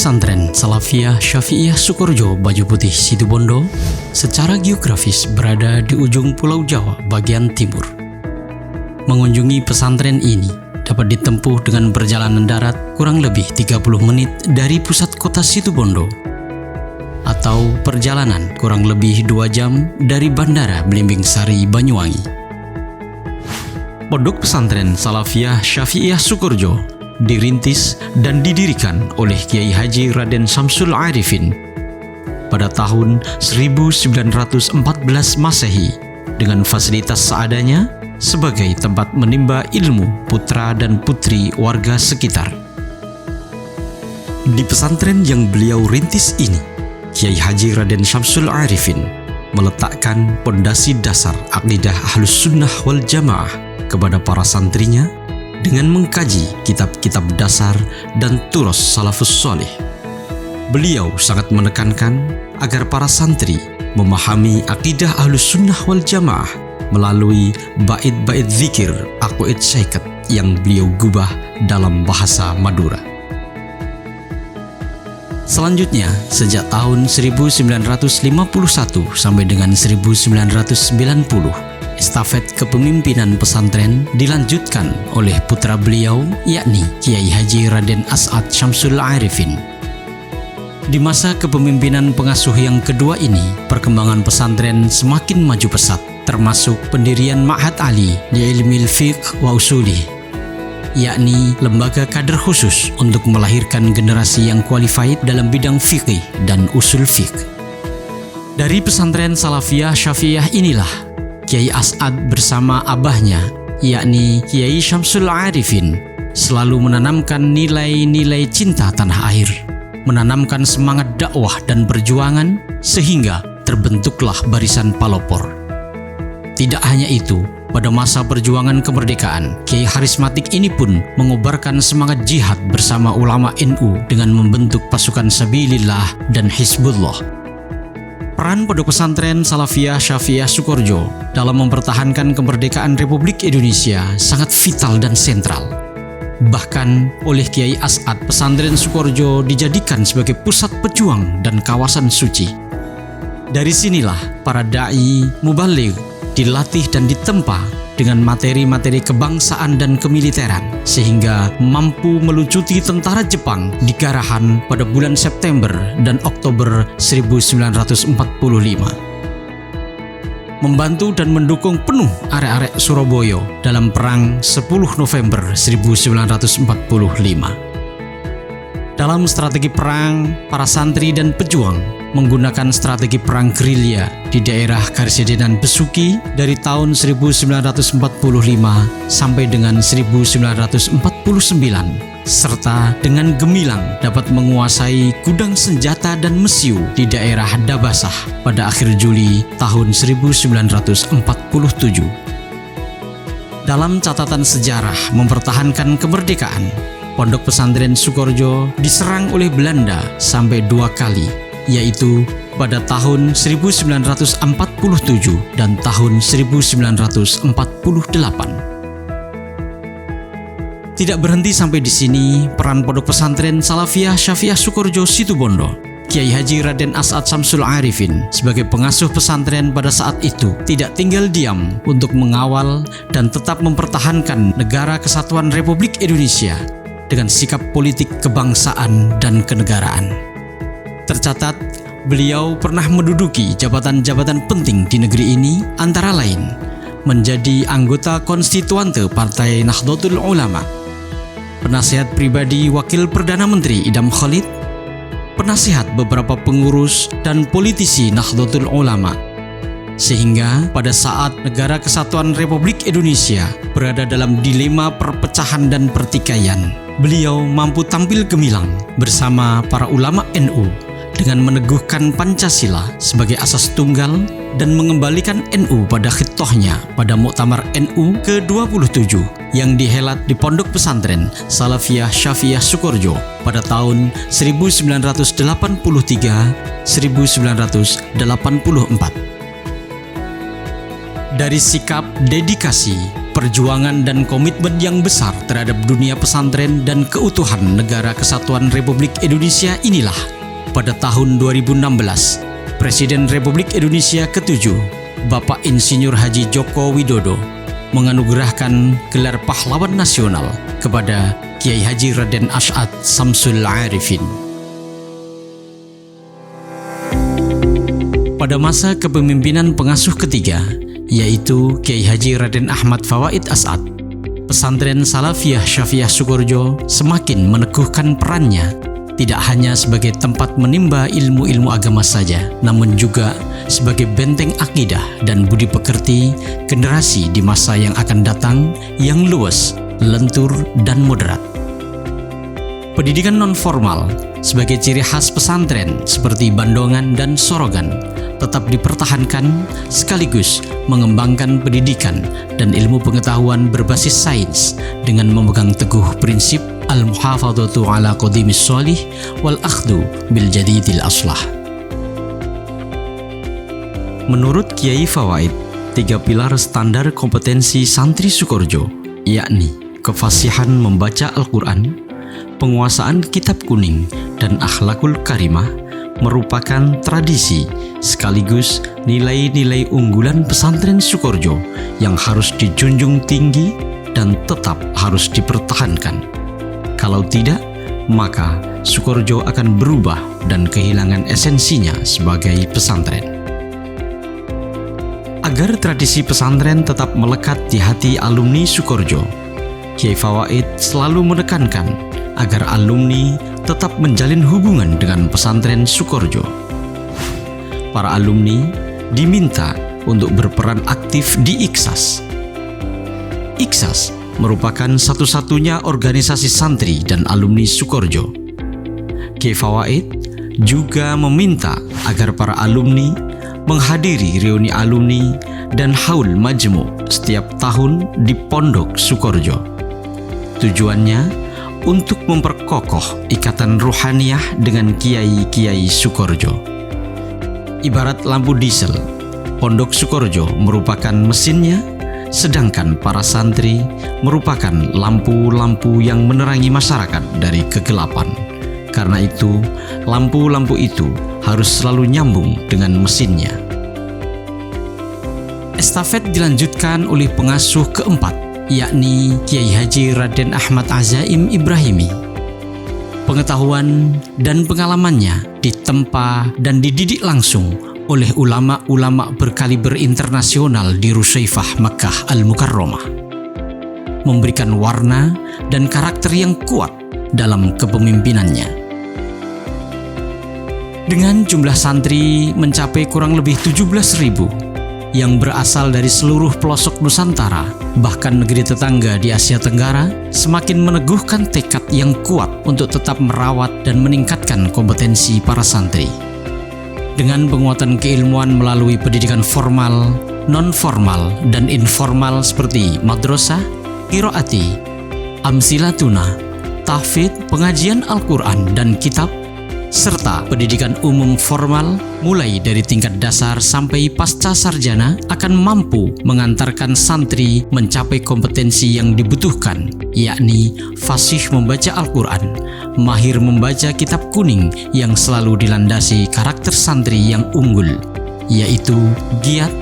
Pesantren Salafiyah Syafi'iyah Sukorejo Baju Putih Situbondo secara geografis berada di ujung Pulau Jawa bagian timur. Mengunjungi pesantren ini dapat ditempuh dengan perjalanan darat kurang lebih 30 menit dari pusat kota Situbondo, atau perjalanan kurang lebih 2 jam dari Bandara Belimbing Sari, Banyuwangi. Pondok Pesantren Salafiyah Syafi'iyah Sukorejo dirintis dan didirikan oleh Kiai Haji Raden Syamsul Arifin pada tahun 1914 Masehi dengan fasilitas seadanya sebagai tempat menimba ilmu putra dan putri warga sekitar. Di pesantren yang beliau rintis ini, Kiai Haji Raden Syamsul Arifin meletakkan pondasi dasar akidah Ahlus Sunnah wal Jamaah kepada para santrinya dengan mengkaji kitab-kitab dasar dan turos salafus soleh. Beliau sangat menekankan agar para santri memahami akidah Ahlus Sunnah wal Jamaah melalui bait-bait zikir aqwaid syaikat yang beliau gubah dalam bahasa Madura. Selanjutnya, sejak tahun 1951 sampai dengan 1990, estafet kepemimpinan pesantren dilanjutkan oleh putra beliau, yakni Kiai Haji Raden As'ad Syamsul Arifin. Di masa kepemimpinan pengasuh yang kedua ini, perkembangan pesantren semakin maju pesat, termasuk pendirian Ma'had Ali di Ilmil Fiqh wa Usuli, yakni lembaga kader khusus untuk melahirkan generasi yang qualified dalam bidang fikih dan usul fiqh. Dari pesantren Salafiyah Syafi'iyah inilah Kiai As'ad bersama abahnya, yakni Kiai Syamsul Arifin, selalu menanamkan nilai-nilai cinta tanah air, menanamkan semangat dakwah dan perjuangan, sehingga terbentuklah barisan Palopor. Tidak hanya itu, pada masa perjuangan kemerdekaan, Kiai Harismatik ini pun mengobarkan semangat jihad bersama ulama NU dengan membentuk pasukan Sabilillah dan Hizbullah. Peran Pondok Pesantren Salafiyah Syafi'iyah Sukorejo dalam mempertahankan kemerdekaan Republik Indonesia sangat vital dan sentral. Bahkan oleh Kiai As'ad, pesantren Sukorejo dijadikan sebagai pusat pejuang dan kawasan suci. Dari sinilah para da'i mubaligh dilatih dan ditempa dengan materi-materi kebangsaan dan kemiliteran, sehingga mampu melucuti tentara Jepang di Garahan pada bulan September dan Oktober 1945. Membantu dan mendukung penuh arek-arek Surabaya dalam perang 10 November 1945. Dalam strategi perang, para santri dan pejuang menggunakan strategi perang gerilya di daerah Karesidenan Besuki dari tahun 1945 sampai dengan 1949, serta dengan gemilang dapat menguasai gudang senjata dan mesiu di daerah Dabasah pada akhir Juli tahun 1947. Dalam catatan sejarah mempertahankan kemerdekaan, Pondok Pesantren Sukorejo diserang oleh Belanda sampai 2 kali, yaitu pada tahun 1947 dan tahun 1948. Tidak berhenti sampai di sini peran Pondok Pesantren Salafiyah Syafi'iyah Sukorejo Situbondo. Kiai Haji Raden As'ad Syamsul Arifin sebagai pengasuh pesantren pada saat itu tidak tinggal diam untuk mengawal dan tetap mempertahankan Negara Kesatuan Republik Indonesia dengan sikap politik kebangsaan dan kenegaraan. Tercatat, beliau pernah menduduki jabatan-jabatan penting di negeri ini, antara lain menjadi anggota konstituante Partai Nahdlatul Ulama, penasihat pribadi Wakil Perdana Menteri Idham Khalid, penasihat beberapa pengurus dan politisi Nahdlatul Ulama, sehingga pada saat Negara Kesatuan Republik Indonesia berada dalam dilema perpecahan dan pertikaian, beliau mampu tampil gemilang bersama para ulama NU dengan meneguhkan Pancasila sebagai asas tunggal dan mengembalikan NU pada khitohnya pada Muktamar NU ke-27 yang dihelat di Pondok Pesantren Salafiyah Syafi'iyah Sukorejo pada tahun 1983-1984. Dari sikap, dedikasi, perjuangan dan komitmen yang besar terhadap dunia pesantren dan keutuhan Negara Kesatuan Republik Indonesia inilah, pada tahun 2016, Presiden Republik Indonesia ke-7, Bapak Insinyur Haji Joko Widodo, menganugerahkan gelar Pahlawan Nasional kepada Kiai Haji Raden Asy'ad Syamsul Arifin. Pada masa kepemimpinan pengasuh ketiga, yaitu Kiai Haji Raden Ahmad Fawaid As'ad, pesantren Salafiyah Syafi'iyah Sukorejo semakin meneguhkan perannya tidak hanya sebagai tempat menimba ilmu-ilmu agama saja, namun juga sebagai benteng akidah dan budi pekerti generasi di masa yang akan datang yang luas, lentur, dan moderat. Pendidikan non-formal sebagai ciri khas pesantren seperti Bandongan dan Sorogan tetap dipertahankan, sekaligus mengembangkan pendidikan dan ilmu pengetahuan berbasis sains dengan memegang teguh prinsip al-muhafadzatu ala qadimis sholih wal akhdu bil jadidil aslah. Menurut Kiai Fawaid, 3 pilar standar kompetensi santri Sukorejo, yakni kefasihan membaca Al-Quran, penguasaan kitab kuning, dan akhlakul karimah, merupakan tradisi sekaligus nilai-nilai unggulan pesantren Sukorejo yang harus dijunjung tinggi dan tetap harus dipertahankan. Kalau tidak, maka Sukorejo akan berubah dan kehilangan esensinya sebagai pesantren. Agar tradisi pesantren tetap melekat di hati alumni Sukorejo, Kiai Fawaid selalu menekankan agar alumni tetap menjalin hubungan dengan pesantren Sukorejo. Para alumni diminta untuk berperan aktif di IKSAS. IKSAS merupakan satu-satunya organisasi santri dan alumni Sukorejo. Kiai Fawaid juga meminta agar para alumni menghadiri reuni alumni dan haul majmu setiap tahun di Pondok Sukorejo. Tujuannya untuk memperkokoh ikatan ruhaniyah dengan kiai-kiai Sukorejo. Ibarat lampu diesel, Pondok Sukorejo merupakan mesinnya, sedangkan para santri merupakan lampu-lampu yang menerangi masyarakat dari kegelapan. Karena itu, lampu-lampu itu harus selalu nyambung dengan mesinnya. Estafet dilanjutkan oleh pengasuh keempat, yakni Kiai Haji Raden Ahmad Azaim Ibrahimi. Pengetahuan dan pengalamannya ditempa dan dididik langsung oleh ulama-ulama berkaliber internasional di Rusaifah Makkah Al-Mukarramah, memberikan warna dan karakter yang kuat dalam kepemimpinannya. Dengan jumlah santri mencapai kurang lebih 17.000 yang berasal dari seluruh pelosok Nusantara, bahkan negeri tetangga di Asia Tenggara, semakin meneguhkan tekad yang kuat untuk tetap merawat dan meningkatkan kompetensi para santri. Dengan penguatan keilmuan melalui pendidikan formal, non-formal, dan informal seperti madrasah, qiraati, amsilatuna, tahfidz, pengajian Al-Quran dan kitab, serta pendidikan umum formal mulai dari tingkat dasar sampai pasca sarjana akan mampu mengantarkan santri mencapai kompetensi yang dibutuhkan, yakni fasih membaca Al-Quran, mahir membaca kitab kuning yang selalu dilandasi karakter santri yang unggul, yaitu giat,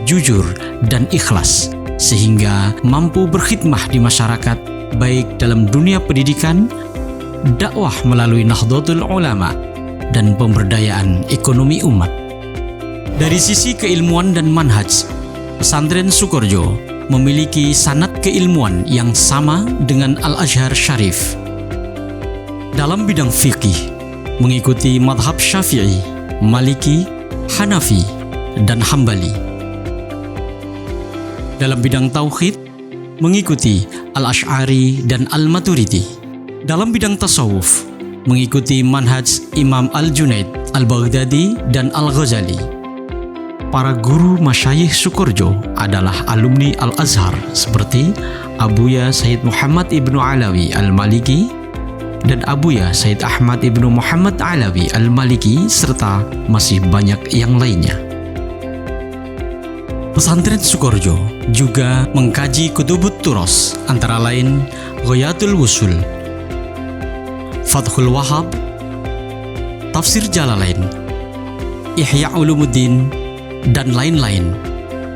jujur, dan ikhlas, sehingga mampu berkhidmah di masyarakat baik dalam dunia pendidikan, dakwah melalui Nahdlatul Ulama, dan pemberdayaan ekonomi umat. Dari sisi keilmuan dan manhaj, pesantren Sukorejo memiliki sanad keilmuan yang sama dengan Al-Azhar Syarif. Dalam bidang fikih, mengikuti madhab Syafi'i, Maliki, Hanafi, dan Hambali. Dalam bidang tauhid, mengikuti Al-Asy'ari dan Al-Maturidi. Dalam bidang tasawuf, mengikuti manhaj Imam Al-Junaid, Al-Baghdadi, dan Al-Ghazali. Para guru masyayikh Sukorejo adalah alumni Al-Azhar seperti Abuya Sayyid Muhammad Ibnu Alawi Al-Maliki dan Abuya Sayyid Ahmad Ibnu Muhammad Alawi Al-Maliki, serta masih banyak yang lainnya. Pesantren Sukorejo juga mengkaji Kutubut Turos, antara lain Ghayatul Wusul, Fathul Wahhab, Tafsir Jalalain, Ihya Ulumuddin, dan lain-lain,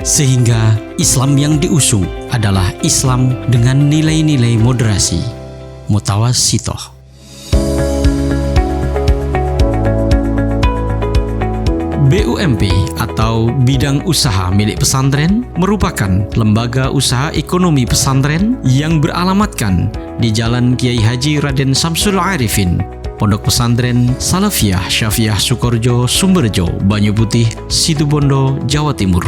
sehingga Islam yang diusung adalah Islam dengan nilai-nilai moderasi, mutawassithah. BUMP atau Bidang Usaha Milik Pesantren merupakan lembaga usaha ekonomi pesantren yang beralamatkan di Jalan Kiai Haji Raden Samsul Arifin, Pondok Pesantren Salafiyah Syafi'iyah Sukorejo, Sumberjo, Banyu Putih, Situbondo, Jawa Timur.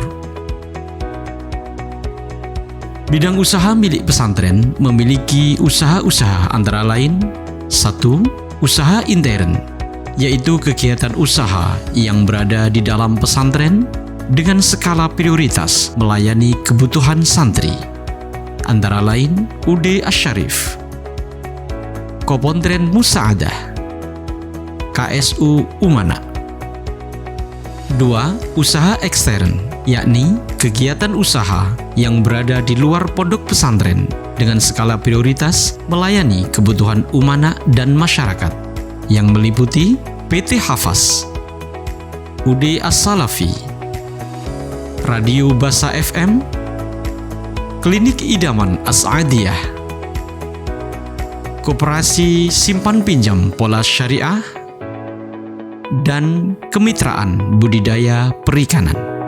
Bidang usaha milik pesantren memiliki usaha-usaha antara lain: 1. Usaha intern, yaitu kegiatan usaha yang berada di dalam pesantren dengan skala prioritas melayani kebutuhan santri, antara lain UD Asy-Syarif, Kopontren Musa'adah, KSU Umana. 2. Usaha ekstern, yakni kegiatan usaha yang berada di luar pondok pesantren dengan skala prioritas melayani kebutuhan umana dan masyarakat, yang meliputi PT Hafaz, UD As-Salafi, Radio Basa FM, Klinik Idaman As-Adiyah, Koperasi Simpan Pinjam Pola Syariah, dan Kemitraan Budidaya Perikanan.